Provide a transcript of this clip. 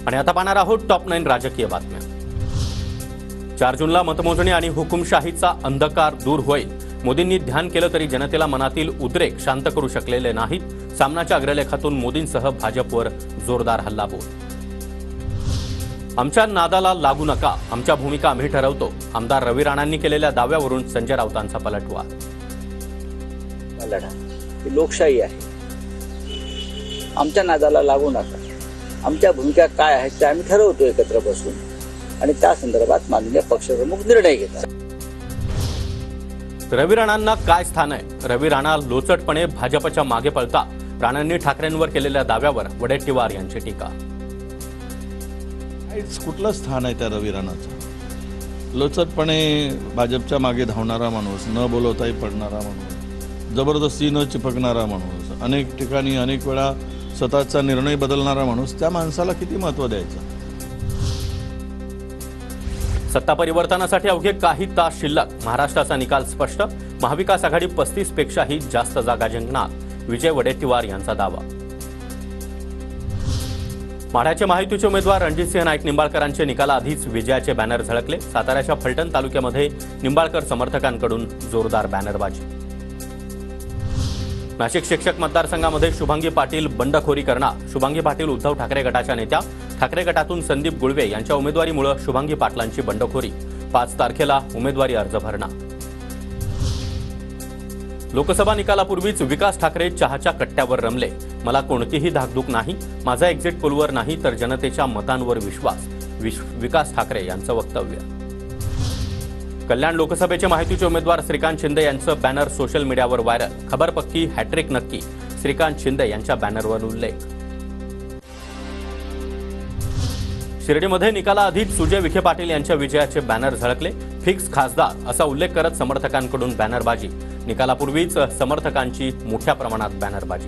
आणि आता पाहणार आहोत टॉप 9 राजकीय बातम्या। 4 जूनला मतमोजणी आणि हुकुमशाहीचा अंधकार दूर होईल। मोदींनी ध्यान केलं तरी जनतेला मनातील उद्रेक शांत करू शकलेले नाहीत। सामनाच्या अग्रलेखातून मोदींसह भाजपवर जोरदार हल्लाबोल। आमच्या नादाला लागू नका, आमच्या भूमिका आम्ही ठरवतो। आमदार रवी राणांनी केलेल्या दाव्यावरून संजय राऊतांचा पलटवार। लढा ही लोकशाही आहे, आमच्या नादाला लागू नका, आमच्या भूमिका काय आहेत ते आम्ही ठरवतो एकत्र बसून आणि त्या संदर्भात माननीय पक्षप्रमुख निर्णय घेतात। रवी राणांना काय स्थान आहे? रवी राणा लोचटपणे भाजपच्या मागे पळता। राणांनी ठाकरेंवर केलेल्या दाव्यावर वडेट्टीवार यांची टीका। कुठलं स्थान आहे त्या रवी राणाचं? लोचटपणे भाजपच्या मागे धावणारा माणूस, न बोलवताही पडणारा माणूस, जबरदस्ती न चिपकणारा माणूस, अनेक ठिकाणी अनेक वेळा स्वतःचा निर्णय बदलणारा माणूस, त्या माणसाला किती महत्त्व द्यायचं? सत्ता परिवर्तनासाठी अवघे काही तास शिल्लक। महाराष्ट्राचा निकाल स्पष्ट। महाविकास आघाडी 35 पेक्षाही जास्त जागा जिंकणार। विजय वडेट्टीवार यांचा दावा। माढ्याचे महायुतीचे उमेदवार रणजितसिंह नाईक निंबाळकरांचे निकालाआधीच विजयाचे बॅनर झळकले। साताऱ्याच्या फलटण तालुक्यामध्ये निंबाळकर समर्थकांकडून जोरदार बॅनरबाजी। नाशिक शिक्षक मतदारसंघामध्ये शुभांगी पाटील बंडखोरी करणार। शुभांगी पाटील उद्धव ठाकरे गटाच्या नेत्या। ठाकरे गटातून संदीप गुळवे यांच्या उमेदवारीमुळे शुभांगी पाटलांची बंडखोरी। 5 तारखेला उमेदवारी अर्ज भरणार। लोकसभा निकालापूर्वीच विकास ठाकरे चहाच्या कट्ट्यावर रमले। मला कोणतीही धाकधूक नाही, माझा एक्झिट पोलवर नाही तर जनतेच्या मतांवर विश्वास। विकास ठाकरे यांचं वक्तव्य। कल्याण लोकसभेचे माहितीचे उमेदवार श्रीकांत शिंदे यांचं बॅनर सोशल मीडियावर व्हायरल। खबर पक्की, हॅट्रिक नक्की, श्रीकांत शिंदे यांच्या बॅनरवर उल्लेख। शिर्डीमध्ये निकालाआधीच सुजय विखे पाटील यांच्या विजयाचे बॅनर झळकले। फिक्स खासदार असा उल्लेख करत समर्थकांकडून बॅनरबाजी। निकालापूर्वीच समर्थकांची मोठ्या प्रमाणात बॅनरबाजी।